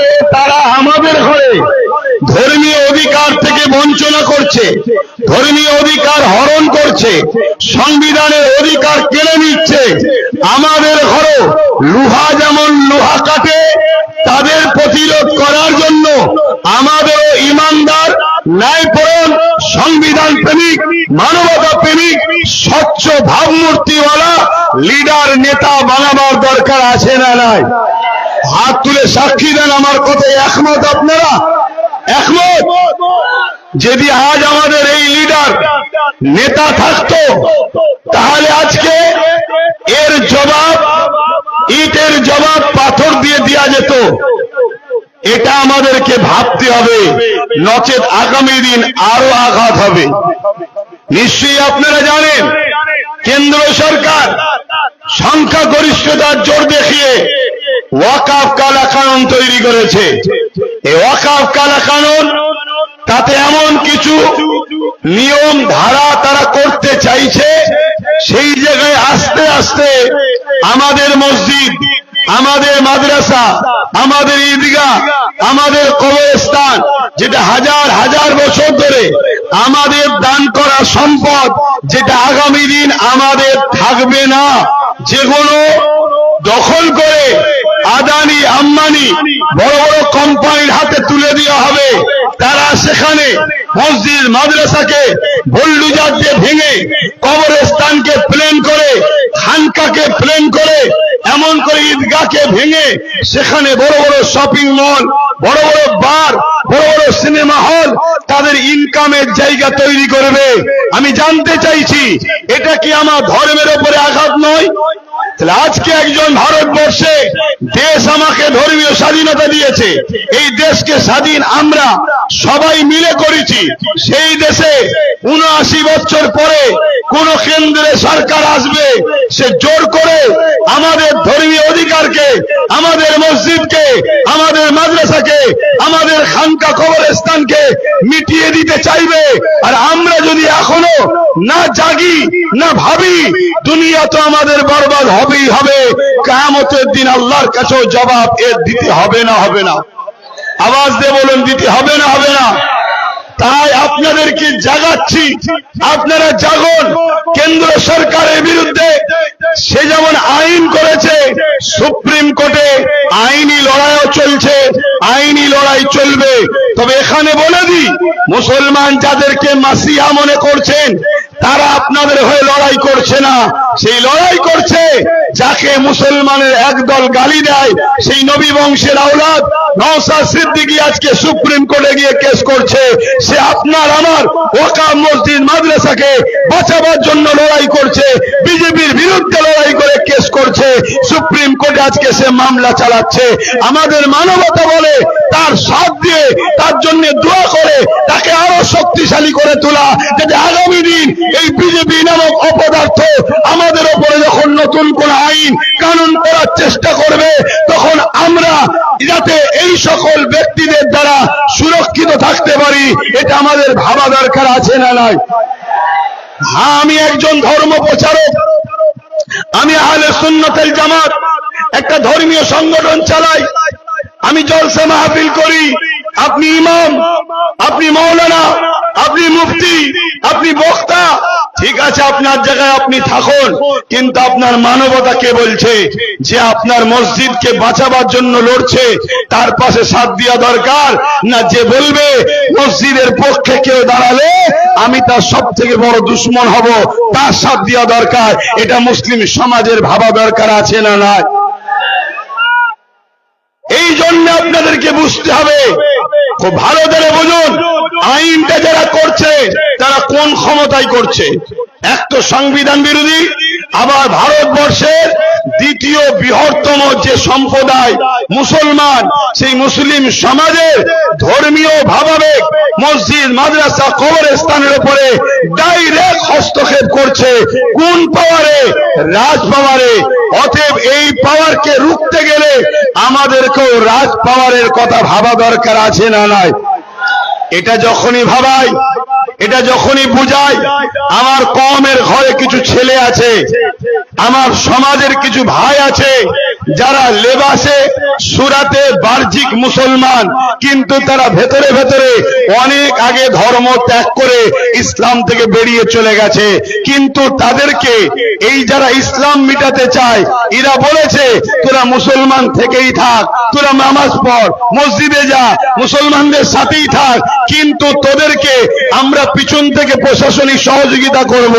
করে তারা আমাদের ঘরে ধর্মীয় অধিকার থেকে বঞ্চনা করছে, ধর্মীয় অধিকার হরণ করছে, সংবিধানের অধিকার কেড়ে নিচ্ছে। আমাদের ঘরে লোহা যেমন লোহা কাটে, তাদের প্রতিরোধ করার জন্য আমাদেরও ইমানদার, ন্যায়পরায়ণ, সংবিধান প্রেমিক, মানবতা প্রেমিক, স্বচ্ছ ভাবমূর্তিওয়ালা লিডার, নেতা বানাবার দরকার আছে না নাই? হাত তুলে সাক্ষী দেন আমার কথায় একমত আপনারা? একমত? যদি আজ আমাদের এই লিডার নেতা থাকতো, তাহলে আজকে এর জবাব, ইটের জবাব পাথর দিয়ে দেওয়া যেত। এটা আমাদেরকে ভাবতে হবে, নচেত আগামী দিন আরো আঘাত হবে। নিশ্চয়ই আপনারা জানেন, কেন্দ্র সরকার সংখ্যাগরিষ্ঠতার জোর দেখিয়ে ওয়াকফ কালা কানুন তৈরি করেছে। এই ওয়াকফ কালা কানুন, তাতে এমন কিছু নিয়ম ধারা তারা করতে চাইছে, সেই জায়গায় আস্তে আস্তে আমাদের মসজিদ, আমাদের মাদ্রাসা, আমাদের ঈদগাহ, আমাদের কবরস্থান, যেটা হাজার হাজার বছর ধরে আমাদের দান করা সম্পদ, যেটা আগামী দিন আমাদের থাকবে না, যেগুলো দখল করে আদানি আম্বানি বড় বড় কোম্পানির হাতে তুলে দেওয়া হবে, তারা সেখানে মসজিদ মাদ্রাসাকে বুলডোজার দিয়ে ভেঙে, কবরস্থানকে প্লেন করে, খানকাকে প্লেন করে, এমন করে ঈদগাহকে ভেঙে সেখানে বড় বড় শপিং মল, বড় বড় বার, বড় বড় সিনেমা হল, তাদের ইনকামের জায়গা তৈরি করবে। আমি জানতে চাইছি, এটা কি আমার ধর্মের উপরে আঘাত নয়? তাহলে আজকে একজন ভারতবর্ষে দেশ আমাকে ধর্মীয় স্বাধীনতা দিয়েছে, এই দেশকে স্বাধীন আমরা সবাই মিলে করেছি। সেই দেশে ৭৯ বছর পরে কোন কেন্দ্রে সরকার আসবে, সে জোর করে আমাদের ধর্মীয় অধিকারকে, আমাদের মসজিদকে, আমাদের মাদ্রাসাকে, আমাদের খানকা কবরস্থানকে মিটিয়ে দিতে চাইবে। আর আমরা যদি এখনো না জাগি, না ভাবি, দুনিয়া তো আমাদের বরবাদ হবেই হবে। কিয়ামতের দিন আল্লাহর কাছেও জবাব এর দিতে হবে না? হবে না? আওয়াজ দিয়ে বলুন, দিতে হবে না? হবে না? তাই আপনাদেরকে জাগাচ্ছি, আপনারা জাগুন। কেন্দ্র সরকারের বিরুদ্ধে সে যেমন আইন করেছে, সুপ্রিম কোর্টে আইনি লড়াইও চলছে, আইনি লড়াই চলবে। তবে এখানে বলে দিই, মুসলমান যাদেরকে মাসিহা মনে করছেন, তারা আপনাদের হয়ে লড়াই করছে না, সেই লড়াই করছে যাকে মুসলমানের একদল গালি দেয়, সেই নবী বংশের আওলাদ নওশাদ সিদ্দিকী আজকে সুপ্রিম কোর্টে গিয়ে কেস করছে। সে আপনার আমার ওয়াকফ মসজিদ মাদ্রাসাকে বাঁচাবার জন্য লড়াই করছে, বিজেপির বিরুদ্ধে লড়াই করে কেস করছে, সুপ্রিম কোর্টে আজকে সে মামলা চালাচ্ছে। আমাদের মানবতা বলে তার সাথ দিয়ে, তার জন্য দোয়া করে, তাকে আরো শক্তিশালী করে তোলা, যাতে আগামী দিন এই বিজেপি নামক অপদার্থ আমাদের উপরে যখন নতুন কোন আইন কানুন করার চেষ্টা করবে, তখন আমরা যাতে এই সকল ব্যক্তিদের দ্বারা সুরক্ষিত থাকতে পারি, এটা আমাদের ভাবা দরকার আছে না নাই? হ্যাঁ, আমি একজন ধর্ম প্রচারক, আমি আহলে সুন্নাত ওয়াল জামাত একটা ধর্মীয় সংগঠন চালাই, আমি জলসা মাহফিল করি। আপনি ইমাম, আপনি মাওলানা, আপনি মুফতি, আপনি বক্তা, ঠিক আছে, আপনার জায়গায় আপনি থাকুন, কিন্তু আপনার মানবতা কে বলছে যে আপনার মসজিদকে বাঁচাবার জন্য লড়ছে, তার পাশে সাথ দেওয়া দরকার না? যে বলবে মসজিদের পক্ষে কেউ দাঁড়ালে আমি তার সব থেকে বড় দুশ্মন হব, তার সাথ দেওয়া দরকার। এটা মুসলিম সমাজের ভাবা দরকার আছে না নাই? এই জন্য আপনাদেরকে বুঝতে হবে, খুব ভালো করে বুঝুন, আইনটা যারা করছে তারা কোন ক্ষমতায় করছে। এক তো সংবিধান বিরোধী, আবার ভারতবর্ষের দ্বিতীয় বৃহত্তম যে সম্প্রদায় মুসলমান, সেই মুসলিম সমাজের ধর্মীয় ভাবাবেগ মসজিদ মাদ্রাসা কবরস্থানের উপরে ডাইরেক্ট হস্তক্ষেপ করছে। কোন পাওয়ারে? রাজ পাওয়ারে। অতএব এই পাওয়ারকে রুখতে গেলে আমাদেরকেও রাজ পাওয়ারের কথা ভাবা দরকার আছে না নাই? এটা যখনই ভাবাই, এটা যখনই বুঝাই, আমার কওমের ঘরে কিছু ছেলে আছে, আমার সমাজের কিছু ভাই আছে, যারা লেবাসে, সুরাতে, বাহ্যিক মুসলমান, কিন্তু তারা ভেতরে ভেতরে অনেক আগে ধর্ম ত্যাগ করে ইসলাম থেকে বেরিয়ে চলে গেছে। কিন্তু তাদেরকে এই যারা ইসলাম মিটাতে চায়, এরা বলেছে তোরা মুসলমান থেকেই থাক, তোরা নামাজ পড়, মসজিদে যা, মুসলমানদের সাথেই থাক, কিন্তু তোদেরকে আমরা পিছন থেকে প্রশাসনিক সহযোগিতা করব,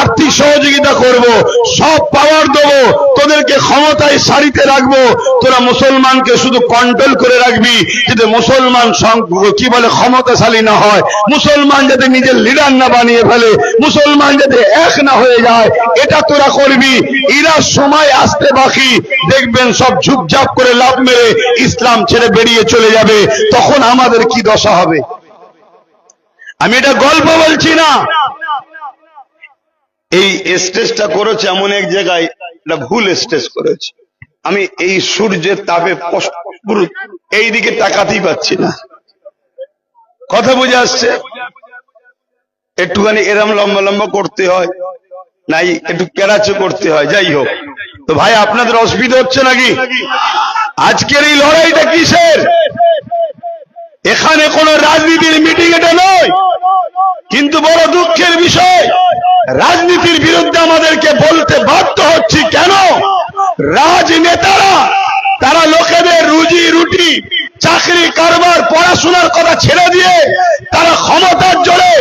আর্থিক সহযোগিতা করব, সব পাওয়ার দেবো, তোদেরকে ক্ষমতায় সারিতে রাখবো, তোরা মুসলমানকে শুধু কন্ট্রোল করে রাখবি, যাতে মুসলমান কি বলে ক্ষমতাশালী না হয়, মুসলমান যাতে নিজের লিডার না বানিয়ে ফেলে, মুসলমান যাতে এক না হয়ে যায়, এটা তোরা করবি। এরা সময় আসতে বাকি, দেখবেন সব ঝুপঝাপ করে লাভ মেরে ইসলাম ছেড়ে বেরিয়ে চলে যাবে, তখন আমাদের কি দশা হবে? আমি এটা গল্প বলছি না। এই স্টেজটা করেছে এমন এক জায়গায়, এটা ভুল স্টেজ করেছে। আমি এই সূর্যের তাপে এই দিকে তাকাতেই পাচ্ছি না। কথা বুঝে আসছে? একটুখানি এরম লম্বা লম্বা করতে হয়, নাই একটু কেরাচে করতে হয়। যাই হোক, তো ভাই আপনাদের অসুবিধা হচ্ছে নাকি? আজকের এই লড়াইটা কিসের? এখানে কোন রাজনীতির মিটিং এটা নয়, কিন্তু বড় দুঃখের বিষয়, রাজনীতির বিরুদ্ধে আমাদেরকে বলতে বাধ্য হচ্ছি। কেন? রাজনেতারা তারা লোকেদের রুজি রুটি, চাকরি, কারবার, পড়াশোনার কথা ছেড়ে দিয়ে তারা ক্ষমতার জোরে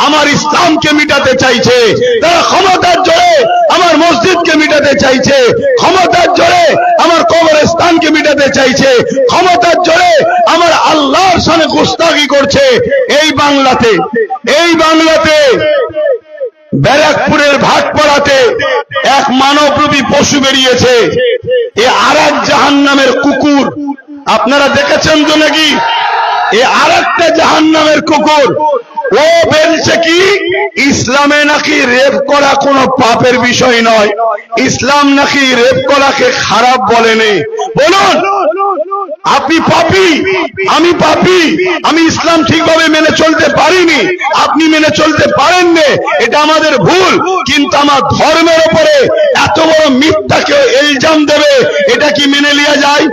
আমার ইসলামকে মিটাতে চাইছে, তারা ক্ষমতার জোরে আমার মসজিদকে মিটাতে চাইছে, ক্ষমতার জোরে আমার কবরস্থানকে মিটাতে চাইছে, ক্ষমতার জোরে আমার আল্লাহর সামনে গুস্তাখি করছে। এই বাংলাতে ব্যারাকপুরের ভাটপাড়াতে এক মানবরূপী পশু বেরিয়েছে, এ আরেক জাহান্নামের কুকুর। আপনারা দেখেছেন তো নাকি? এ আরেকটা জাহান্নামের কুকুর। ও বলছে কি ইসলামে নাকি রেপ করা কোনো পাপের বিষয় নয়, ইসলাম নাকি রেপ করাকে খারাপ বলেনি। বলুন, আপনি পাপী, আমি পাপী, আমি ইসলাম ঠিকভাবে মেনে চলতে পারিনি, আপনি মেনে চলতে পারেননি, এটা আমাদের ভুল। কিন্তু আমার ধর্মের উপরে এত বড় মিথ্যাকে ইলজাম দেবে, এটা কি মেনে নেওয়া যায়?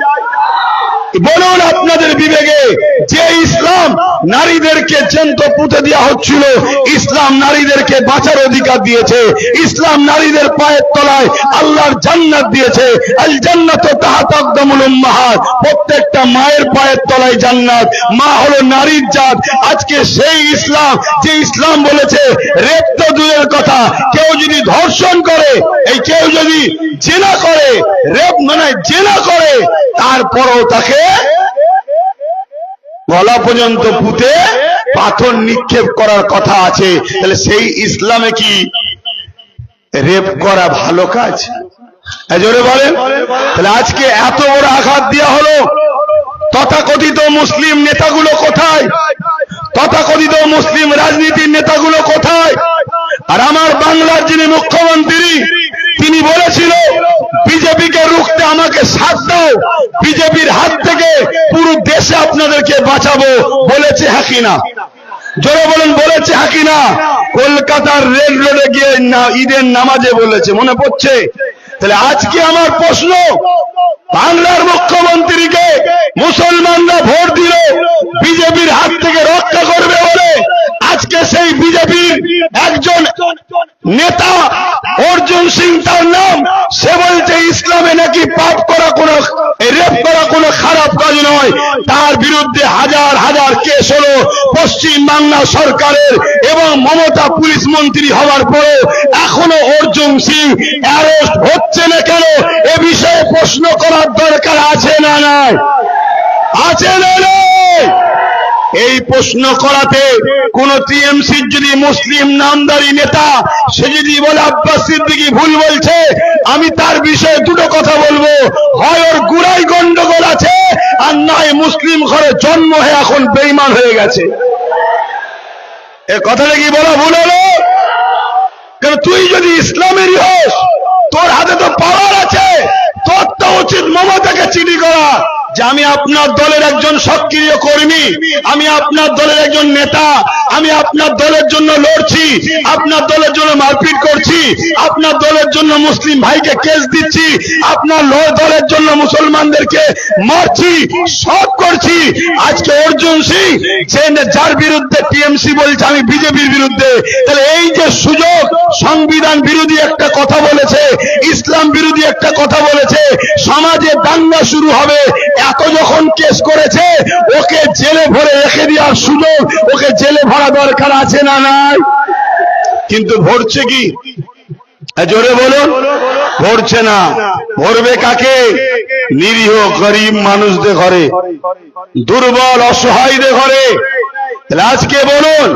বলুন আপনাদের বিবেকে, যে ইসলাম নারীদেরকে জ্যান্ত পুঁতে দেওয়া হচ্ছিল, ইসলাম নারীদেরকে বাঁচার অধিকার দিয়েছে, ইসলাম নারীদের পায়ের তলায় আল্লাহর জান্নাত দিয়েছে। আল জান্নাতু তাহতা আকদামুল উম্মাহাত, প্রত্যেকটা মায়ের পায়ের তলায় জান্নাত। মা হলো নারীর জাত। আজকে সেই ইসলাম, যে ইসলাম বলেছে রেপ তো দূরের কথা, কেউ যদি ধর্ষণ করে, এই কেউ যদি জিনা করে, রেপ মানে জিনা করে, তারপরও তাকে গলা পর্যন্ত পুঁতে পাথর নিক্ষেপ করার কথা আছে। তাহলে সেই ইসলামে কি রেপ করা ভালো কাজ? জোরে বলেন। তাহলে আজকে এত বড় আঘাত দেওয়া হলো, তথাকথিত মুসলিম নেতাগুলো কোথায়? তথাকথিত মুসলিম রাজনীতির নেতাগুলো কোথায়? আর আমার বাংলার যিনি মুখ্যমন্ত্রী, তিনি বলেছিল বিজেপিকে রুখতে আমাকে সাথ দাও, বিজেপির হাত থেকে পুরো দেশে আপনাদেরকে বাঁচাবো। বলেছে হ্যাঁ কিনা? জোরে বলেন, বলেছে হ্যাঁ কিনা? কলকাতার রেল রোডে গিয়ে ঈদের নামাজে বলেছে, মনে পড়ছে? তাহলে আজকে আমার প্রশ্ন, বাংলার মুখ্যমন্ত্রীকে মুসলমানরা ভোট দিল বিজেপির হাত থেকে রক্ষা করবে বলে, আজকে সেই বিজেপির একজন নেতা অর্জুন সিং তার নাম, সে বলছে ইসলামে নাকি পাপ করা কোনো, রেপ করা কোনো খারাপ কাজ নয়। তার বিরুদ্ধে হাজার হাজার কেস হলো পশ্চিম বাংলা সরকারের, এবং মমতা পুলিশ মন্ত্রী হওয়ার পরে এখনো অর্জুন সিং অ্যারেস্ট হচ্ছে না কেন? এ বিষয়ে প্রশ্ন করার দরকার আছে না নাই? আছে না নাই? এই প্রশ্ন করাতে কোন টিএমসির যদি মুসলিম নামদারি নেতা সে যদি বলে আব্বাস সিদ্দিকী ভুল বলছে, আমি তার বিষয়ে দুটো কথা বলবো, হয় ওর গুড়াই গন্ডগোল আছে, আর নয় মুসলিম ঘরে জন্ম হয়ে এখন বেঈমান হয়ে গেছে। এ কথাটা কি বলা ভুল হলো? কারণ তুই যদি ইসলামেরই হোস, তোর হাতে তো পাওয়ার আছে, তোর তো উচিত মমতাকে চিঠি করা যে আমি আপনার দলের একজন সক্রিয় কর্মী, আমি আপনার দলের একজন নেতা, আমি আপনার দলের জন্য লড়ছি, আপনার দলের জন্য মারপিট করছি, আপনার দলের জন্য মুসলিম ভাইকে কেস দিচ্ছি, আপনার দলের জন্য মুসলমানদেরকে মারছি। সৎ করছি আজকে অর্জুন সিং যার বিরুদ্ধে টিএমসি বলছে আমি বিজেপির বিরুদ্ধে, তাহলে এই যে সুযোগ, সংবিধান বিরোধী একটা কথা বলেছে, ইসলাম বিরোধী একটা কথা বলেছে, সমাজে দাঙ্গা শুরু হবে, এত যখন কেস করেছে ওকে জেলে ভরে রেখে দেওয়ার সুযোগ, ওকে জেলে ভরা দরকার আছে না নাই? কিন্তু ভরছে কি? জোরে বলুন, ভরছে না। ভরবে কাকে? নিরীহ গরিব মানুষদের ঘরে, দুর্বল অসহায়দের ঘরে। আজকে বলুন,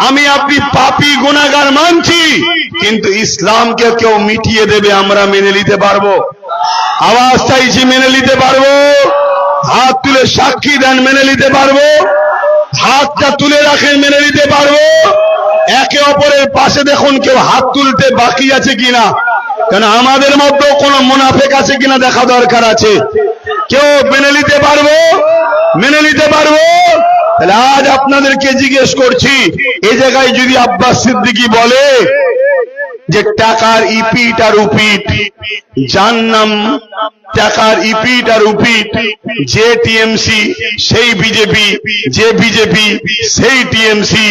আমি আপনি পাপী গুনাহগার মানছি, কিন্তু ইসলামকে কেউ মিটিয়ে দেবে আমরা মেনে নিতে পারবো? আওয়াজ চাইছি, মেনে নিতে পারবো? হাত তুলে সাক্ষী দেন, মেনে নিতে পারবো? হাতটা তুলে রাখেন, মেনে নিতে পারবো? একে অপরের পাশে দেখুন কেউ হাত তুলতে বাকি আছে কিনা, কেন আমাদের মধ্যেও কোনো মুনাফেক আছে কিনা দেখা দরকার আছে। কেউ মেনে নিতে পারবো? মেনে নিতে পারবো? তাহলে আজ আপনাদেরকে জিজ্ঞেস করছি, এই জায়গায় যদি আব্বাস সিদ্দিকী বলে যে টাকার ইপিট আর উপিট, যার নাম টাকার ইপিট আর উপিট, যে টিএমসি সেই বিজেপি, যে বিজেপি সেই টিএমসি,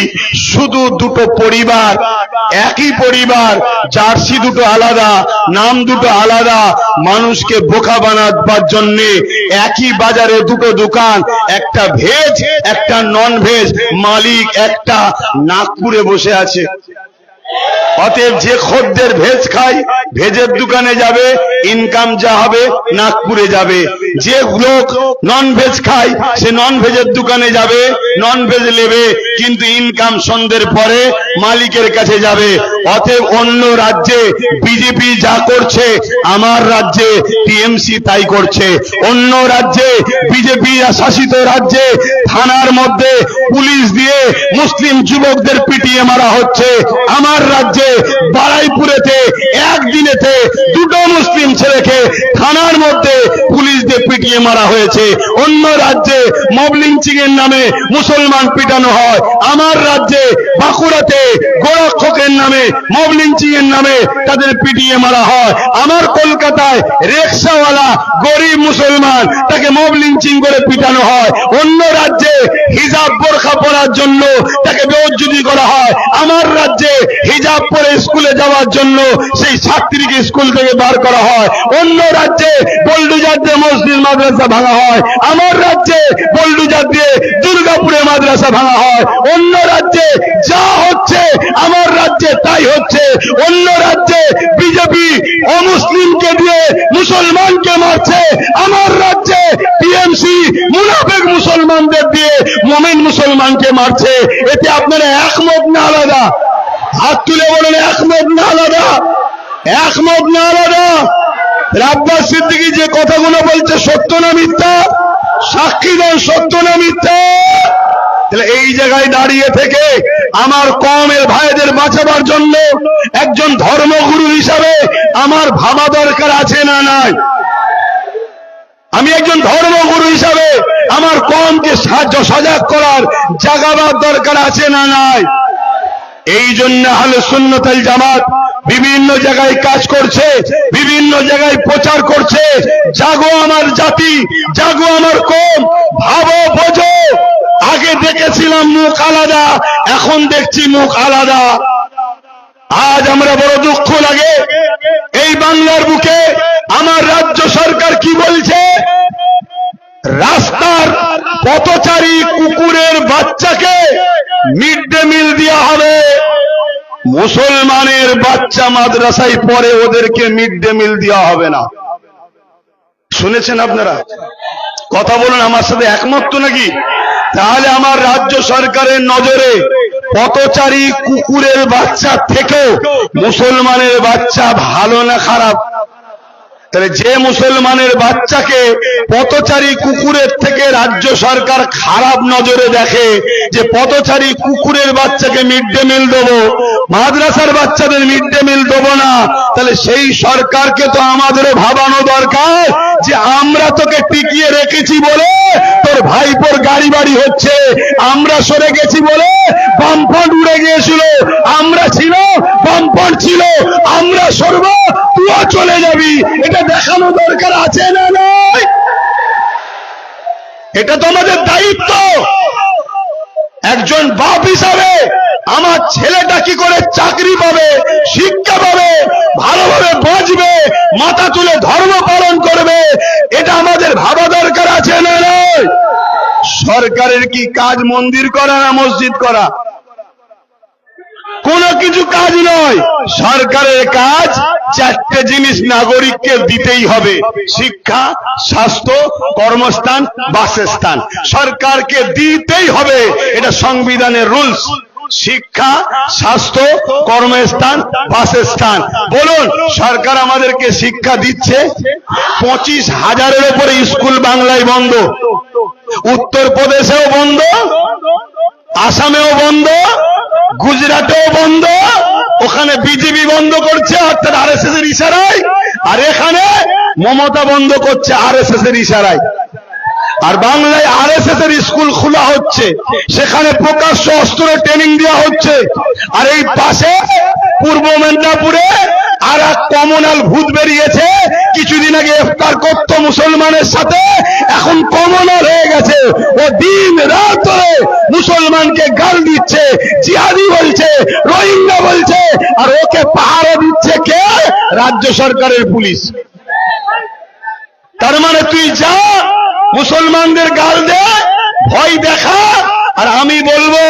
শুধু দুটো পরিবার, একই পরিবার, জার্সি দুটো আলাদা, নাম দুটো আলাদা, মানুষকে বোকা বানাবার জন্য একই বাজারে দুটো দোকান, একটা ভেজ একটা নন ভেজ, মালিক একটা নাগপুরে বসে আছে। অতএব যে খদ্দের ভেজ খায় ভেজের দোকানে যাবে, ইনকাম যা হবে নাগপুরে যাবে। যে লোক নন ভেজ খায় সে নন ভেজের দোকানে যাবে, নন ভেজ নেবে, কিন্তু ইনকাম সন্ধ্যের পরে মালিকের কাছে যাবে। অতএব অন্য রাজ্যে বিজেপি যা করছে আমার রাজ্যে টিএমসি তাই করছে। অন্য রাজ্যে বিজেপি শাসিত রাজ্যে থানার মধ্যে পুলিশ দিয়ে মুসলিম যুবকদের পিটিয়ে মারা হচ্ছে। আমার রাজ্যে বারাইপুরেতে একদিনেতে দুটো মুসলিম ছেলেকে থানার মধ্যে পুলিশ দিয়ে পিটিয়ে মারা হয়েছে। অন্য রাজ্যে মব লিঞ্চিং এর নামে মুসলমান পিটানো হয়, আমার রাজ্যে বাঁকুড়াতে গোরক্ষকের নামে মব লিঞ্চিং এর নামে তাদের পিটিয়ে মারা হয়। আমার কলকাতায় রিকশাওয়ালা গরিব মুসলমান, তাকে মব লিঞ্চিং করে পিটানো হয়। অন্য রাজ্যে হিজাব বোরখা পরার জন্য তাকে বেইজ্জতি করা হয়। আমার রাজ্যে হিজাব পরে স্কুলে যাওয়ার জন্য সেই ছাত্রীকে স্কুল থেকে বার করা হয়। অন্য রাজ্যে বোল্ডুজার দিয়ে মসজিদ মাদ্রাসা ভাঙা হয়, আমার রাজ্যে বোল্ডুজার দিয়ে দুর্গাপুরে মাদ্রাসা ভাঙা হয়। অন্য রাজ্যে যা হচ্ছে আমার রাজ্যে তাই হচ্ছে। অন্য রাজ্যে বিজেপি অমুসলিমকে দিয়ে মুসলমানকে মারছে, আমার রাজ্যে টিএমসি মুনাফিক মুসলমানদের দিয়ে মুমিন মুসলমানকে মারছে। এতে আপনারা একমত না আলাদা? হাত তুলে বলেন, একমত না আলাদা? একমত না আলাদা? আব্বাস সিদ্দিকী যে কথাগুলো বলছে সত্য না মিথ্যা? সাক্ষী দেন, সত্য না মিথ্যা? তাহলে এই জায়গায় দাঁড়িয়ে থেকে আমার কওমের ভাইদের বাঁচাবার জন্য একজন ধর্মগুরু হিসাবে আমার ভাবা দরকার আছে না নাই? আমি একজন ধর্মগুরু হিসাবে আমার কওমকে সজাগ করার জাগাবার দরকার আছে না নাই? এই জন্য আহলে সুন্নাত ওয়াল জামাত বিভিন্ন জায়গায় কাজ করছে, বিভিন্ন জায়গায় প্রচার করছে, জাগো আমার জাতি, জাগো আমার কওম, ভাবো বোঝো। আগে দেখেছিলাম মুখ আলাদা, এখন দেখছি মুখ আলাদা। আজ আমরা বড় দুঃখ লাগে, এই বাংলার বুকে আমার রাজ্য সরকার কি বলছে? রাস্তার পথচারী কুকুরের বাচ্চাকে মিড ডে মিল দেওয়া হবে। মুসলমানের বাচ্চা মাদ্রাসায় পড়ে, ওদেরকে মিড ডে মিল দেওয়া হবে না। শুনেছেন আপনারা? কথা বলুন, আমার সাথে একমত তো নাকি? তাহলে আমার রাজ্য সরকারের নজরে পথচারী কুকুরের বাচ্চা থেকেও মুসলমানের বাচ্চা ভালো না খারাপ? তাহলে যে মুসলমানের বাচ্চাকে পথচারী কুকুরের থেকে রাজ্য সরকার খারাপ নজরে দেখে, যে পথচারী কুকুরের বাচ্চাকে মিড ডে মিল দেবো, মাদ্রাসার বাচ্চাদের মিড ডে মিল দেবো না, তাহলে সেই সরকারকে তো আমাদেরও ভাবানো দরকার যে আমরা তোকে টিকিয়ে রেখেছি বলে তোর ভাইপোর গাড়ি বাড়ি হচ্ছে, আমরা সরে গেছি বলে বামফ্রন্ট উড়ে গিয়েছিল, আমরা ছিল বামফ্রন্ট ছিল, আমরা সরব তুইও চলে যাবি, এটা দেখানো দরকার আছে না নয়? এটা তো আমাদের দায়িত্ব। একজন বাপ হিসাবে আমার ছেলেটা কি করে চাকরি পাবে, শিক্ষা পাবে, ভালোভাবে বাঁচবে, মাথা তুলে ধর্ম পালন করবে, এটা আমাদের ভাবা দরকার আছে না নয়? সরকারের কি কাজ মন্দির করা না মসজিদ করা? কোনো কিছু কাজ নয়। সরকারের কাজ চারটে জিনিস নাগরিককে দিতেই হবে: শিক্ষা, স্বাস্থ্য, কর্মস্থান, বাসস্থান। সরকারকে দিতেই হবে, এটা সংবিধানের রুলস। শিক্ষা, স্বাস্থ্য, কর্মস্থান, বাসস্থান। বলুন, সরকার আমাদেরকে শিক্ষা দিচ্ছে? 25,000-এর উপরে স্কুল বাংলায় বন্ধ, উত্তরপ্রদেশেও বন্ধ, আসামেও বন্ধ, গুজরাটেও বন্ধ। ওখানে বিজেপি বন্ধ করছে অর্থাৎ আরএসএস এর ইশারায়, আর এখানে মমতা বন্ধ করছে আরএসএস এর ইশারায়। আর বাংলায় আরএসএস এর স্কুল খোলা হচ্ছে, সেখানে প্রকাশ্য অস্ত্র ট্রেনিং দেওয়া হচ্ছে। আর এই পাশে পূর্ব মেদিনীপুরে আর এক কমনাল ভূত বেরিয়েছে, কিছুদিন আগে ইফতার করত মুসলমানের সাথে, এখন কমনাল হয়ে গেছে। ও দিন রাত ধরে মুসলমানকে গাল দিচ্ছে, জিহাদি বলছে, রোহিঙ্গা বলছে, আর ওকে পাহারা দিচ্ছে কে? রাজ্য সরকারের পুলিশ। তার মানে তুই যা, মুসলমানদের গাল দে, ভয় দেখা, আর আমি বলবো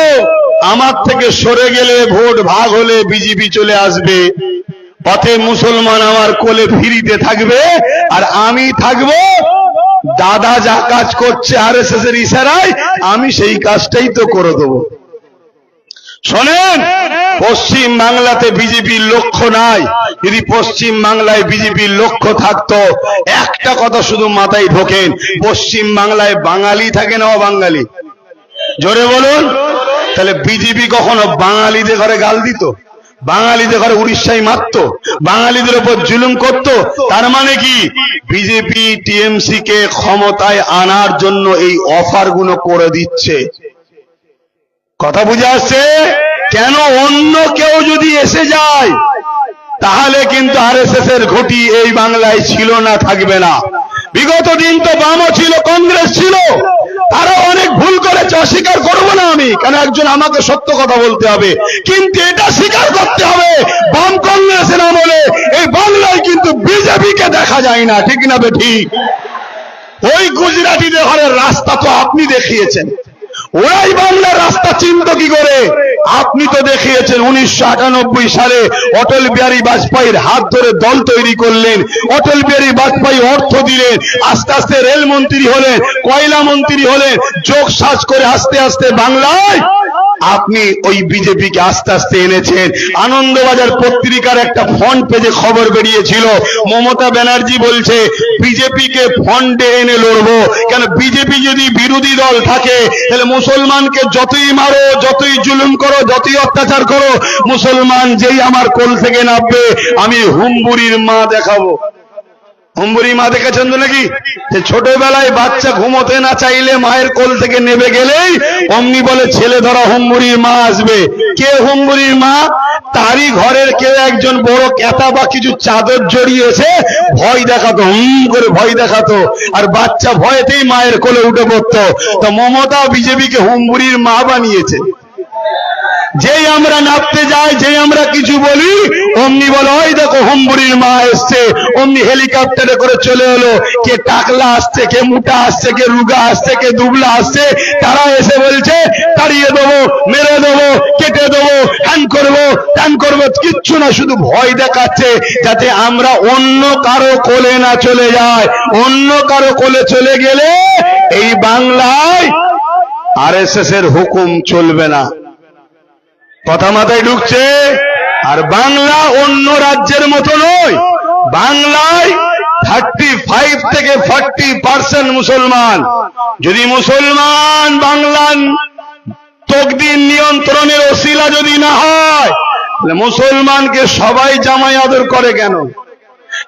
আমার থেকে সরে গেলে ভোট ভাগ হলে বিজেপি চলে আসবে। পথে মুসলমান আমার কোলে ফিরিতে থাকবে, আর আমি থাকবো দাদা যা কাজ করছে আরএসএস এর ইশারায়, আমি সেই কাজটাই তো করে দেবো। শোনেন, পশ্চিম বাংলাতে বিজেপির লক্ষ্য নাই। যদি পশ্চিম বাংলায় বিজেপির লক্ষ্য থাকতো, একটা কথা শুধু মাথায় ঢোকেন, পশ্চিম বাংলায় বাঙালি থাকে না অবাঙালি? জোরে বলুন। তাহলে বিজেপি কখনো বাঙালিদের ঘরে গাল দিত? বাঙালিদের ঘরে উড়িষ্যায় মারত? বাঙালিদের উপর জুলুম করত? তার মানে কি বিজেপি টিএমসি কে ক্ষমতায় আনার জন্য এই অফার গুলো করে দিচ্ছে? কথা বুঝে আসছে? কেন অন্য কেউ যদি এসে যায় তাহলে কিন্তু আরএসএস এর ঘটি এই বাংলায় ছিল না, থাকবে না। বিগত দিন তো বামও ছিল, কংগ্রেস ছিল, তারা অনেক ভুল করেছে, অস্বীকার করবো না আমি, কেন একজন আমাকে সত্য কথা বলতে হবে। কিন্তু এটা স্বীকার করতে হবে, বাম কংগ্রেসের আমলে এই বাংলায় কিন্তু বিজেপিকে দেখা যায় না, ঠিক না বে ঠিক? ওই গুজরাটিদের ঘরের রাস্তা তো আপনি দেখিয়েছেন, ওরাই বাংলার রাস্তা চিনত কি করে? আপনি তো দেখিয়েছেন 1998 সালে অটল বিহারী বাজপেয়ীর হাত ধরে দল তৈরি করলেন, অটল বিহারী বাজপেয়ী অর্থ দিলেন, আস্তে আস্তে রেলমন্ত্রী হলেন, কয়লা মন্ত্রী হলেন, যোগ সাজ করে আস্তে আস্তে বাংলায় আপনি ওই বিজেপিকে আস্তে আস্তে এনেছেন। আনন্দবাজার পত্রিকার একটা ফ্রন্ট পেজে খবর বেরিয়েছিল, মমতা ব্যানার্জি বলছে বিজেপিকে ফ্রন্টে এনে লড়বো। কেন? বিজেপি যদি বিরোধী দল থাকে তাহলে মুসলমানকে যতই মারো, যতই জুলুম করো, যতই অত্যাচার করো, মুসলমান যেই আমার কোল থেকে নামবে আমি হুম্বুরির মা দেখাবো। হুম্বুরি মা দেখেছেন তো নাকি? ছোটবেলায় বাচ্চা ঘুমোতে না চাইলে মায়ের কোল থেকে নেমে গেলেই অমনি বলে ছেলে ধরা হুম্বুরির মা আসবে। কে হুম্বুরির মা? তারই ঘরের কেউ একজন বড় ক্যাতা বা কিছু চাদর জড়িয়েছে, ভয় দেখাতো, করে ভয় দেখাতো, আর বাচ্চা ভয়েতেই মায়ের কোলে উঠে পড়তো। তো মমতা বিজেপিকে হুম্বুরির মা বানিয়েছে। যেই আমরা নাপতে যাই, যেই আমরা কিছু বলি, অমনি বলো ওই দেখো হুম্বুরির মা এসছে, অমনি হেলিকপ্টারে করে চলে এলো। কে টাকলা আসছে, কে মোটা আসছে, কে রুগা আসছে, কে দুবলা আসছে, তারা এসে বলছে তাড়িয়ে দেবো, মেরে দেবো, কেটে দেবো, হ্যান করবো, ত্যান করবো। কিচ্ছু না, শুধু ভয় দেখাচ্ছে যাতে আমরা অন্য কারো কোলে না চলে যাই। অন্য কারো কোলে চলে গেলে এই বাংলায় আরএসএস এর হুকুম চলবে না। কথা মাথায় ঢুকছে? আর বাংলা অন্য রাজ্যের মতো নয়। বাংলায় 35 থেকে 40% মুসলমান। যদি মুসলমান বাংলার তকদির নিয়ন্ত্রণের ওসিলা যদি না হয়, তাহলে মুসলমানকে সবাই জামাই আদর করে কেন?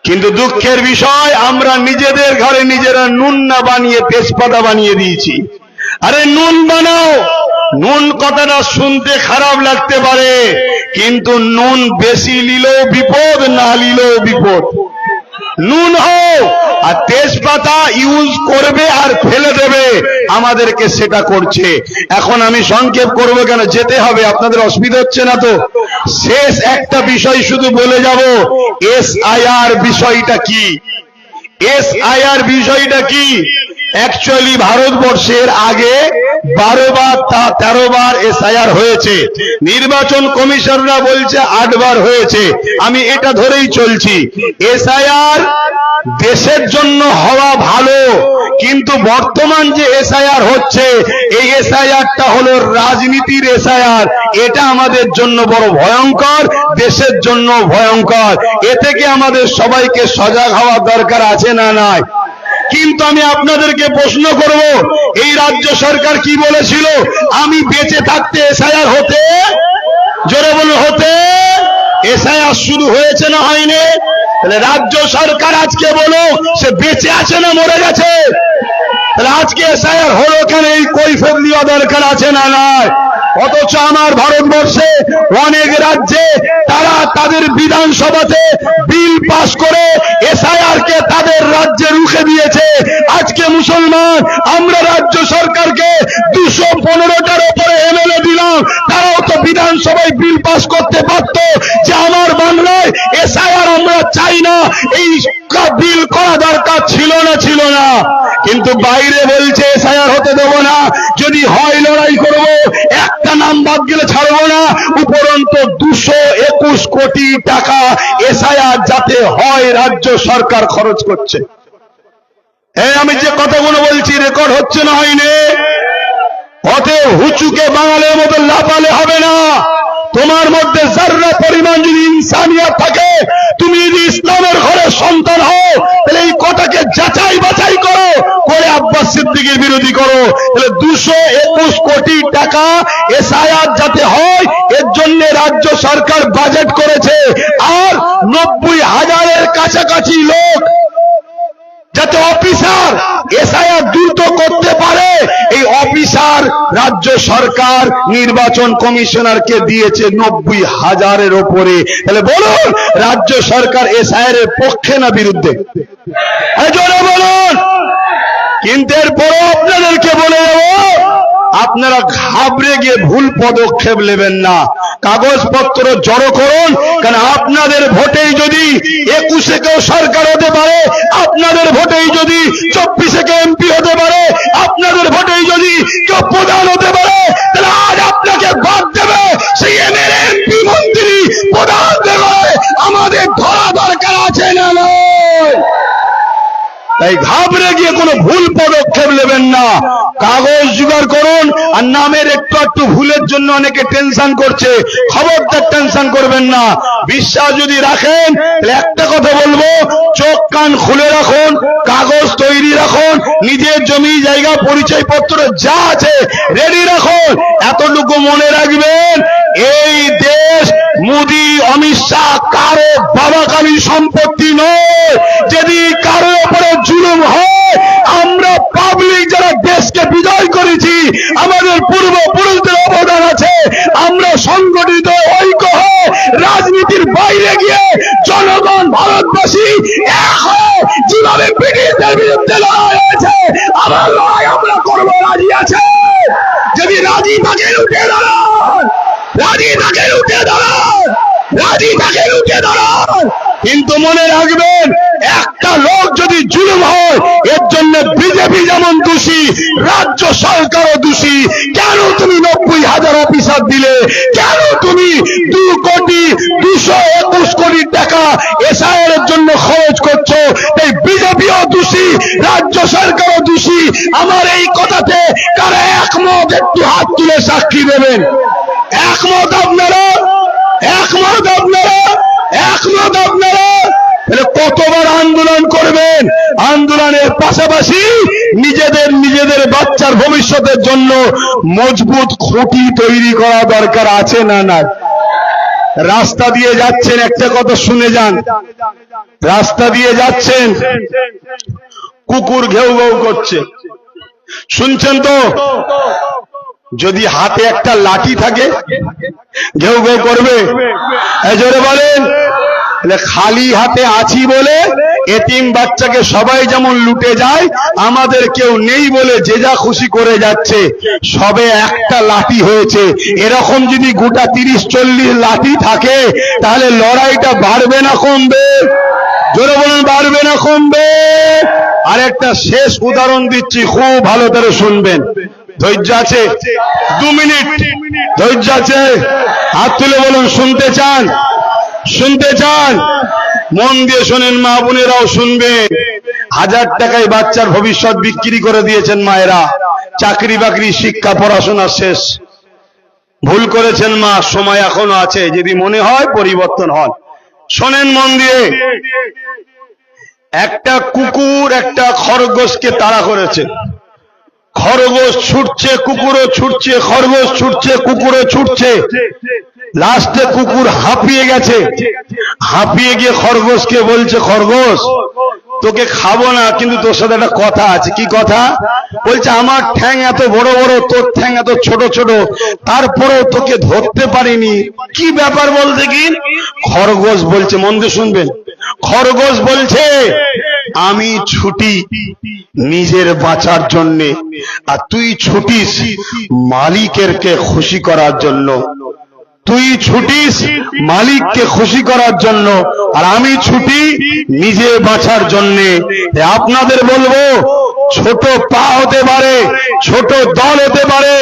কিন্তু দুঃখের বিষয়, আমরা নিজেদের ঘরে নিজেরা নুন না বানিয়ে তেজপাতা বানিয়ে দিয়েছি। আরে নুন বানাও। নুন কথাটা শুনতে খারাপ লাগতে পারে, কিন্তু নুন বেশি নিলেও বিপদ, না নিলেও বিপদ। নুন হোক আর তেজপাতা ইউজ করবে আর ফেলে দেবে, আমাদেরকে সেটা করছে। এখন আমি সংক্ষেপ করব কেন, যেতে হবে, আপনাদের অসুবিধা হচ্ছে না তো? শেষ একটা বিষয় শুধু বলে যাব, SIR বিষয়টা কি? SIR বিষয়টা কি? অ্যাকচুয়ালি ভারতবর্ষের আগে 12 বার 13 বার SIR হয়েছে, নির্বাচন কমিশনরা বলছে 8 বার হয়েছে, আমি এটা ধরেই চলছি। SIR দেশের জন্য হওয়া ভালো, কিন্তু বর্তমান যে SIR হচ্ছে, এই SIRটা হলো রাজনীতির SIR। এটা আমাদের জন্য বড় ভয়ঙ্কর, দেশের জন্য ভয়ঙ্কর। এ থেকে আমাদের সবাইকে সজাগ হওয়া দরকার আছে না নাই? কিন্তু আমি আপনাদেরকে প্রশ্ন করব, এই রাজ্য সরকার কি বলেছিল? আমি বেঁচে থাকতে SIR হতে, জোরে বলুন, হতে। SIR শুরু হয়েছে না হয়নি? তাহলে রাজ্য সরকার আজকে বলো, সে বেঁচে আছে না মরে গেছে? তাহলে আজকে SIR হলো কেন, এই কৈফিয়ত দেওয়া দরকার আছে না নাই? অথচ আমার ভারতবর্ষে অনেক রাজ্যে তারা তাদের বিধানসভাতে বিল পাস করে SIR কে তাদের রাজ্যে রুখে দিয়েছে। আজকে মুসলমান আমরা রাজ্য সরকারকে 215টার উপরে MLA দিলাম, তারাও তো বিধানসভায় বিল পাস করতে পারত যে আমার বাংলায় SIR আমরা চাই না, এই বিল করা দরকার ছিল না, ছিল না। কিন্তু বাইরে বলছে SIR হতে দেব না, যদি হয় লড়াই করব, একটা নাম বাদ গেলে ছাড়বো না। উপরন্ত 221 কোটি টাকা SIR যাতে হয় রাজ্য সরকার খরচ করছে। আমি যে কথাগুলো বলছি রেকর্ড হচ্ছে না হয়নি? অতএব হুচুকে বাঙালির মতো লাফালে হবে না। তোমার মধ্যে যারা পরিমাণ যদি ইনসানিয়ত থাকে, তুমি যদি ইসলামের ঘরের সন্তান হও, তাহলে এই কথাকে যাচাই বাছাই করো, করে আব্বাস সিদ্দিকীর বিরোধী করো। তাহলে 221 কোটি টাকা SIR যাতে হয়, এর জন্য রাজ্য সরকার বাজেট করেছে। আর 90,000-এর কাছাকাছি লোক যাতে অফিসার SIR দ্রুত করতে পারে, এই অফিসার রাজ্য সরকার নির্বাচন কমিশনারকে দিয়েছে 90,000-এর উপরে। তাহলে বলুন, রাজ্য সরকার SIR এর পক্ষে না বিরুদ্ধে? জোরে বলুন। কিন্তু এরপরও আপনাদেরকে বলে দেবো, আপনারা ঘাবড়ে গিয়ে ভুল পদক্ষেপ নেবেন না, কাগজপত্র জড়ো করুন। কারণ আপনাদের ভোটেই যদি 21-এ কেউ সরকার হতে পারে, আপনাদের ভোটেই যদি 24-এ কেউ MP হতে পারে, আপনাদের ভোটেই যদি কেউ প্রধান হতে পারে, তাহলে আজ আপনাকে বাদ দেবে সেই MLA MP মন্ত্রী প্রধান দেবে, আমাদের ধরা দরকার আছে না নয়? তাই ঘাবড়ে গিয়ে কোনো ভুল পদক্ষেপ নেবেন না, কাগজ জোগাড় করুন। আর নামের একটু একটু ভুলের জন্য অনেকে টেনশন করছে, খবরদার টেনশন করবেন না। বিশ্বাস যদি রাখেন, তাহলে একটা কথা বলবো, চোখ কান খুলে রাখুন, কাগজ তৈরি রাখুন, নিজের জমি জায়গা পরিচয়পত্র যা আছে রেডি রাখুন। এতটুকু মনে রাখবেন, এই দেশ মোদি অমিত শাহ কারো বাবাকালী সম্পত্তি নয়। যদি কারো উপরে জুলুম হয়, আমরা পাবলিক যারা দেশকে বিজয় করেছি, আমাদের পূর্বপুরুষদের অবদান আছে, আমরা সংগঠিত ঐক্য হয়ে রাজনীতির বাইরে গিয়ে জনগণ ভারতবাসী এক হয়ে যেভাবে ব্রিটিশদের বিরুদ্ধে লড়াই হয়েছে, আবার লড়াই আমরা করবো, রাজি আছে? যদি রাজি থাকেন উঠে দাঁড়ান, রাজি থাকেন উঠে দাঁড়ান, রাজি থাকেন উঠে দাঁড়ান। কিন্তু মনে রাখবেন, একটা লোক যদি জুলুম হয়, এর জন্য বিজেপি যেমন দোষী, রাজ্য সরকারও দোষী। কেন তুমি 90,000 অফিসার দিলে? কেন তুমি 221 কোটি টাকা SIR এর জন্য খরচ করছো? এই বিজেপিও দোষী, রাজ্য সরকারও দোষী। আমার এই কথাতে কারা একমত, একটু হাত তুলে সাক্ষী দেবেন। একমত আপনারা? একমত আপনারা? একমত আপনারা? তাহলে কতবার আন্দোলন করবেন? আন্দোলনের পাশাপাশি নিজেদের বাচ্চার ভবিষ্যতের জন্য মজবুত খুঁটি তৈরি করা দরকার আছে না না? রাস্তা দিয়ে যাচ্ছেন, একটা কথা শুনে যান, রাস্তা দিয়ে যাচ্ছেন, কুকুর ঘেউ ঘেউ করছে, শুনছেন তো? যদি হাতে একটা লাঠি থাকে, ঘেউ ঘেউ করবে? জোরে বলেন। খালি হাতে আছি বলে এতিম বাচ্চাকে সবাই যেমন লুটে যায়, আমাদের কেউ নেই বলে যে যা খুশি করে যাচ্ছে। সবে একটা লাঠি হয়েছে, এরকম যদি গোটা 30-40 লাঠি থাকে তাহলে লড়াইটা বাড়বে না কমবে? জোরে বলুন, বাড়বে না কমবে? আর একটা শেষ উদাহরণ দিচ্ছি, খুব ভালো করে শুনবেন। ধৈর্য আছে? 2 মিনিট ধৈর্য আছে? হাত তুলে বলুন শুনতে চান? শুনতে চান? মন দিয়ে শোনেন, মা বোনেরাও শুনবেন। 1000 টাকায় বাচ্চার ভবিষ্যৎ বিক্রি করে দিয়েছেন মায়েরা, চাকরি বাকরি শিক্ষা পড়াশোনা শেষ। ভুল করেছেন মা, সময় এখনো আছে, যদি মনে হয় পরিবর্তন হন। শোনেন মন দিয়ে, একটা কুকুর একটা খরগোশকে তাড়া করেছে। খরগোশ ছুটছে, কুকুরও ছুটছে, খরগোশ ছুটছে, কুকুরও ছুটছে। লাস্টে কুকুর হাঁপিয়ে গেছে, হাঁপিয়ে গিয়ে খরগোশকে বলছে, খরগোশ তোকে খাবো না, কিন্তু তোর সাথে একটা কথা আছে। কি কথা? বলছে আমার ঠ্যাং এত বড় বড়, তোর ঠ্যাং এত ছোট ছোট, তারপরেও তোকে ধরতে পারিনি, কি ব্যাপার বলতে কি? খরগোশ বলছে, মন দিয়ে শুনবেন, খরগোশ বলছে আমি ছুটি নিজের বাঁচার জন্যে, আর তুই ছুটিস মালিকেরকে খুশি করার জন্য। তুই ছুটিস মালিককে খুশি করার জন্য, আর আমি ছুটি নিজে বাঁচার জন্যে। আপনাদের বলবো, ছোট পা হতে পারে, ছোট দল হতে পারে,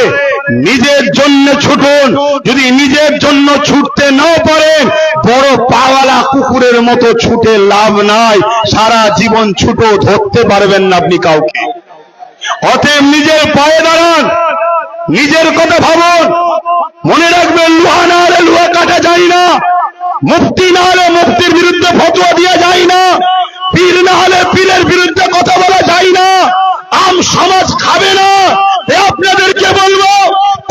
নিজের জন্য ছুটুন। যদি নিজের জন্য ছুটতে না পারেন, বড় পাওয়ালা কুকুরের মতো ছুটে লাভ নাই, সারা জীবন ছুটো, ধরতে পারবেন না আপনি কাউকে। অতএব নিজের পায়ে দাঁড়ান, নিজের কথা ভাবুন। মনে রাখবেন, লোহা না হলে লোহা কাটা যায় না, মুফতি না হলে মুফতির বিরুদ্ধে ফতোয়া দেওয়া যায় না, পীর না হলে পীরের বিরুদ্ধে কথা বলা যায় না, আম সমাজ খাবে না। আপনাদেরকে বলবো,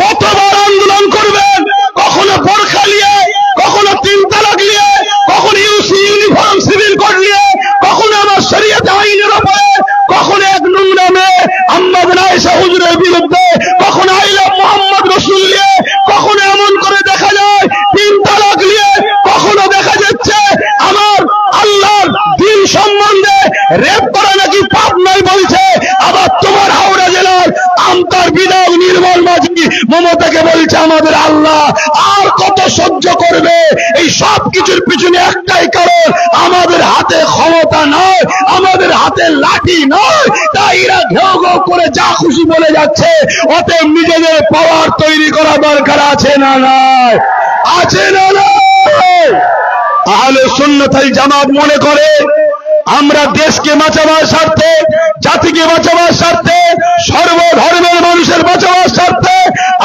কতবার আন্দোলন করবেন? কখনো বোরখা নিয়ে, কখনো 3 তালাক নিয়ে, কখনো ইউসি ইউনিফর্ম সিভিল কোড নিয়ে, কখনো আমার শরীয়ত আইনের উপরে, কখনো এক নোংরা মেয়ে আম্মাদ আয়েশা হুজুরের বিরুদ্ধে, কখনো আইলা মুহাম্মদ রাসূল নিয়ে, কখনো এমন করে দেখা যায় 3 তালাক নিয়ে, কখনো দেখা যাচ্ছে আমার আল্লাহর দ্বীন সম্বন্ধে রেপ করা নাকি পাপ নয় বলছে। আবার তোমার হাওড়া জেলার আমতার বিধায়ক নির্মল মাঝি মমতাকে বলছে আমাদের আল্লাহ। আর কত সহ্য করবে? এই সব কিছুর পিছনে একটাই কারণ, আমাদের হাতে ক্ষমতা নয়, আমাদের হাতে লাঠি নয়, তাই এরা ঘেউ ঘেউ করে যা খুশি বলে যাচ্ছে। অতএব নিজেদের পাওয়ার তৈরি করা দরকার আছে না নাই? আছে না নাই? আহলে সুন্নাত ওয়াল জামাত মনে করে আমরা দেশকে বাঁচাবার স্বার্থে, জাতিকে বাঁচাবার স্বার্থে, সর্বধর্মের মানুষের বাঁচাবার স্বার্থে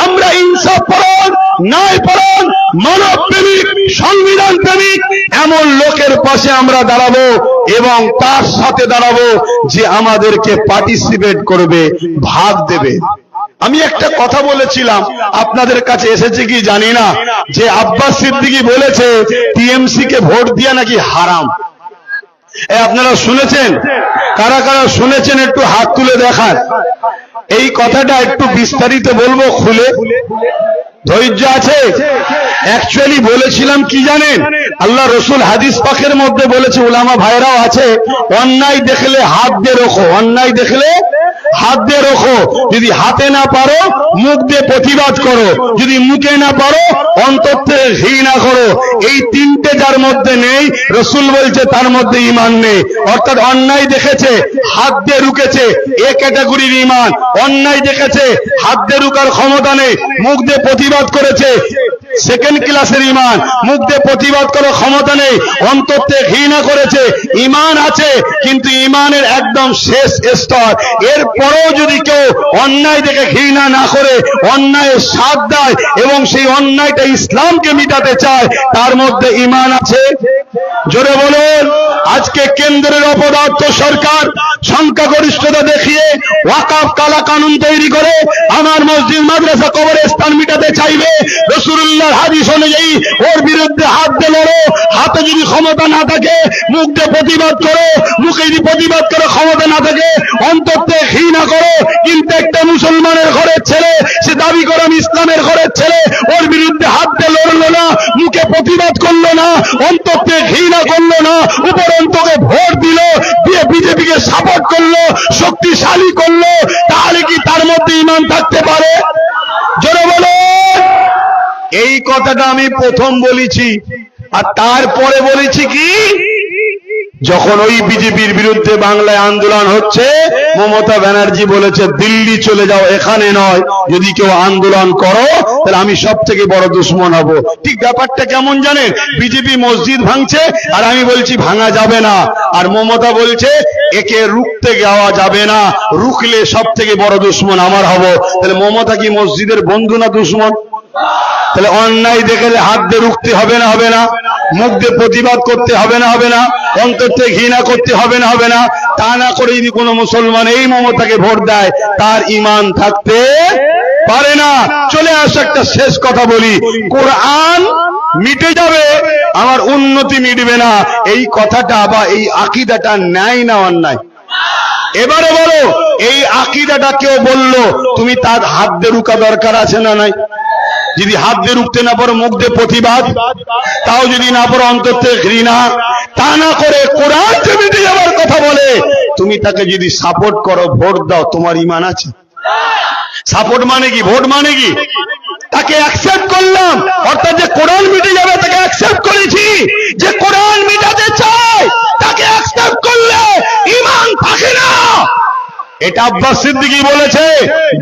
আমরা ইনসাফ পরায়ণ, ন্যায় পরায়ণ, মানব প্রেমিক, সংবিধান প্রেমিক এমন লোকের পাশে আমরা দাঁড়াবো, এবং তার সাথে দাঁড়াবো যে আমাদেরকে পার্টিসিপেট করবে, ভাগ দেবে। আমি একটা কথা বলেছিলাম, আপনাদের কাছে এসেছে কি জানি না, যে আব্বাস সিদ্দিকী বলেছে টিএমসি কে ভোট দিয়া নাকি হারাম। আপনারা শুনেছেন? কারা কারা শুনেছেন একটু হাত তুলে দেখান। এই কথাটা একটু বিস্তারিত বলবো খুলে, ধৈর্য আছে? অ্যাকচুয়ালি বলেছিলাম কি জানেন, আল্লাহ রসুল হাদিস পাকের মধ্যে বলেছে, উলামা ভাইরাও আছে, অন্যায় দেখলে হাত দিয়ে রোখো, অন্যায় দেখলে হাত দিয়ে রোখো। যদি হাতে না পারো মুখ দিয়ে প্রতিবাদ করো, যদি মুখে না পারো অন্তর থেকে ঘৃণা করো। এই 3টে যার মধ্যে নেই, রসুল বলছে তার মধ্যে ঈমান নেই। অর্থাৎ অন্যায় দেখেছে, হাত দিয়ে রুকেছে, এ ক্যাটাগরির ঈমান। অন্যায় দেখেছে, হাত দিয়ে রুকার ক্ষমতা নেই, মুখ দিয়ে প্রতিবাদ করেছে, সেকেন্ড ক্লাসের ঈমান। মুখ দিয়ে প্রতিবাদ করার ক্ষমতা নেই, অন্তর থেকে ঘৃণা করেছে। ঈমান আছে, কিন্তু ঈমানের একদম শেষ স্তর। এরপরেও যদি কেউ অন্যায় দেখে ঘৃণা না করে, অন্যায়ের সাথ দেয় এবং সেই অন্যায়টা ইসলামকে মিটাতে চায়, তার মধ্যে ঈমান আছে। জোরে বলুন। আজকে কেন্দ্রের অপদার্থ সরকার সংখ্যাগরিষ্ঠতা দেখিয়ে ওয়াকফ কালা কানুন তৈরি করে আমার মসজিদ মাদ্রাসা কবরস্থান মিটাতে চাইবে। রাসূলুল্লাহর হাদিস অনুযায়ী ওর বিরুদ্ধে হাত দিয়ে লড়ো। হাতে যদি ক্ষমতা না থাকে মুখ দিয়ে প্রতিবাদ করো, মুখে যদি প্রতিবাদ করে ক্ষমতা না থাকে অন্তর থেকে ঘৃণা করো। কিন্তু একটা মুসলমানের ঘরের ছেলে, সে দাবি করে আমি ইসলামের ঘরের ছেলে, ওর বিরুদ্ধে হাত দিয়ে লড়লো না, মুখে প্রতিবাদ করলো না, অন্তরে ঘৃণা করলো না, উপরন্তকে ভোট দিল, দিয়ে বিজেপিকে সাপোর্ট করলো, শক্তিশালী করলো, তাহলে কি তার মধ্যে ঈমান থাকতে পারে? জোরে বলো। এই কথাটা আমি প্রথম বলেছি। আর তারপরে বলেছি কি, যখন ওই বিজেপির বিরুদ্ধে বাংলায় আন্দোলন হচ্ছে, মমতা ব্যানার্জি বলেছে দিল্লি চলে যাও, এখানে নয়, যদি কেউ আন্দোলন করো তাহলে আমি সব থেকে বড় দুশ্মন হব। ঠিক ব্যাপারটা কেমন জানেন? বিজেপি মসজিদ ভাঙছে আর আমি বলছি ভাঙা যাবে না, আর মমতা বলছে একে রুখতে যাওয়া যাবে না, রুখলে সব থেকে বড় দুশ্মন আমার হব। তাহলে মমতা কি মসজিদের বন্ধু না দুশ্মন? তাহলে অন্যায় দেখলে হাত দিয়ে রুখতে হবে না, হবে না? মুখ দিয়ে প্রতিবাদ করতে হবে না, হবে না? অন্তর থেকে ঘৃণা করতে হবে না, হবে না? তা না করে যদি কোনো মুসলমান এই মমতাকে ভোট দেয়, তার ঈমান থাকতে পারে না। চলে আসে একটা শেষ কথা বলি, কোরআন মিটে যাবে, আমার উন্নতি মিটবে না, এই কথাটা বা এই আকীদাটা ন্যায় না অন্যায়? এবারে বলো, এই আকীদাটা কেউ বললো, তুমি তার হাত দিয়ে রুকা দরকার আছে না নাই? যদি হাত দিয়ে রুখতে না পারো, মুখ দিয়ে প্রতিবাদ, তাও যদি না পারো অন্তর থেকে ঘৃণা, তা না করে কোরআন যে মিটে যাওয়ার কথা বলে, তুমি তাকে যদি সাপোর্ট করো, ভোট দাও, তোমার ঈমান আছে? সাপোর্ট মানে কি? ভোট মানে কি? তাকে অ্যাকসেপ্ট করলাম, অর্থাৎ যে কোরআন মিটে যাবে তাকে অ্যাকসেপ্ট করেছি। যে কোরআন মিটাতে চায় তাকে অ্যাকসেপ্ট করলে ঈমান থাকে না। এটা আব্বাস সিদ্দিকী বলেছে।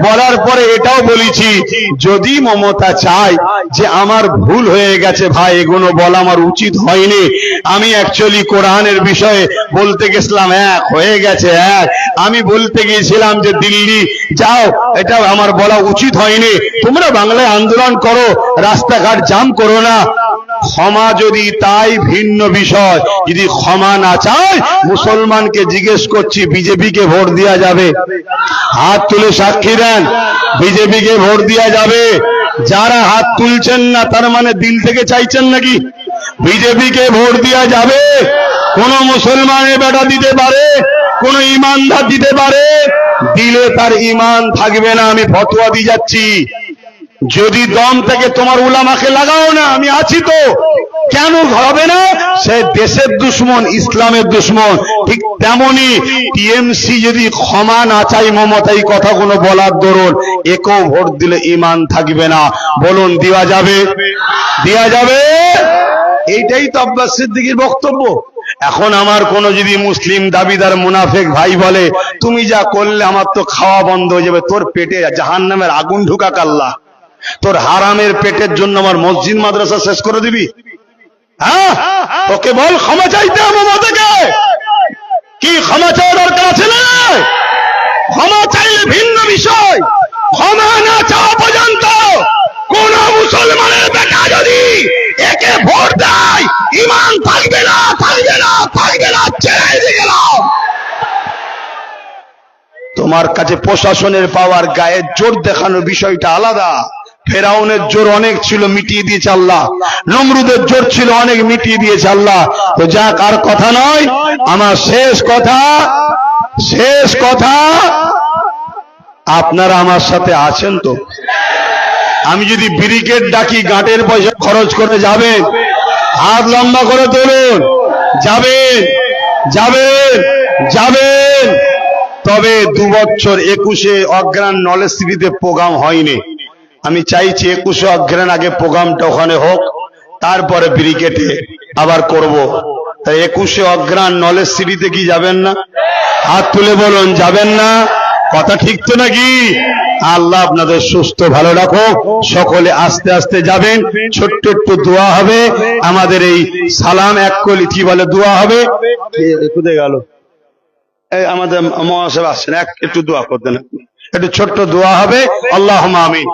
বলার পরে এটাও বলেছি, যদি মমতা চায় যে আমার ভুল হয়ে গেছে ভাই, এগুলো বলা আমার উচিত হয়নি, আমি অ্যাকচুয়ালি কোরআনের বিষয়ে বলতে গেছিলাম এক, হয়ে গেছে এক, আমি বলতে গিয়েছিলাম যে দিল্লি যাও, এটা আমার বলা উচিত হয়নি, তোমরা বাংলায় আন্দোলন করো, রাস্তাঘাট জাম করো না, ক্ষমা যদি তাই ভিন্ন বিষয়। যদি ক্ষমা না চায়, মুসলমানকে জিজ্ঞেস করছি বিজেপিকে ভোট দেওয়া যাবে? হাত তুলে সাক্ষী দেন, বিজেপিকে ভোট দেওয়া যাবে? যারা হাত তুলছেন না তার মানে দিল থেকে চাইছেন নাকি বিজেপিকে ভোট দেওয়া যাবে? কোন মুসলমানের বেটা দিতে পারে, কোন ঈমানদার দিতে পারে? দিলে তার ঈমান থাকবে না, আমি ফতোয়া দিয়ে যাচ্ছি। যদি দম থেকে তোমার উলামাকে লাগাও না, আমি আছি তো, কেন হবে না? সে দেশের দুশ্মন, ইসলামের দুশ্মন। ঠিক তেমনি টিএমসি যদি ক্ষমা না চাই মমতা এই কথাগুলো বলার দরুন, একেও ভোট দিলে ঈমান থাকবে না। বলুন দেওয়া যাবে? দেওয়া যাবে? এইটাই তো আব্বাস সিদ্দিকীর বক্তব্য। এখন আমার কোন যদি মুসলিম দাবিদার মুনাফেক ভাই বলে তুমি যা করলে আমার তো খাওয়া বন্ধ হয়ে যাবে, তোর পেটে জাহান্নামের আগুন ঢুকাক আল্লাহ, তোর হারামের পেটের জন্য আমার মসজিদ মাদ্রাসা শেষ করে দিবি? হ্যাঁ, ওকে বল ক্ষমা চাইতে হবে মমতাকে। কি ক্ষমা চাওয়া দরকার আছে না? ক্ষমা চাইলে ভিন্ন বিষয়, ক্ষমা না চাওয়া পর্যন্ত কোন মুসলমানের বেটা যদি একে ভোট দেয়, ঈমান থাকবে না, থাকবে না, থাকবে না, ছেড়ে দিয়ে গেলাম। তোমার কাছে প্রশাসনের পাওয়ার, গায়ের জোর দেখানোর বিষয়টা আলাদা। ফেরাউনের জোর অনেক ছিল, মিটিয়ে দিয়েছে আল্লাহ। নমরুদের জোর ছিল অনেক, মিটিয়ে দিয়েছে আল্লাহ। তো যাক, আর কথা নয়, আমার শেষ কথা, আপনারা আমার সাথে আছেন তো? আমি যদি ব্রিগেড ডাকি, গাঁটের পয়সা খরচ করে যাবেন? হাত লম্বা করে তুলুন। যাবেন? যাবেন? যাবেন? তবে 2 বছর 21-এ অজ্ঞান নলেজ সিটিতে প্রোগ্রাম হয়নি। আমি চাইছি 21-এ অজ্ঞান আগে প্রোগ্রামটা ওখানে হোক, তারপরে ব্রিগেডে আবার করব। তাই 21-এ অজ্ঞান নলেজ সিটিতে কি যাবেন না? হাত তুলে বলুন, যাবেন না? কথা ঠিক তো নাকি? আল্লাহ আপনাদের সুস্থ ভালো রাখো। সকলে আস্তে আস্তে যাবেন, ছোট্ট একটু দোয়া হবে। আমাদের এই সালাম এক কলি কি বলে দোয়া হবে। কোথায় গেল? আমাদের মহাসেব আসছেন, একটু দোয়া করতেন, একটু ছোট্ট দোয়া হবে। আল্লাহুম্মা আমিন।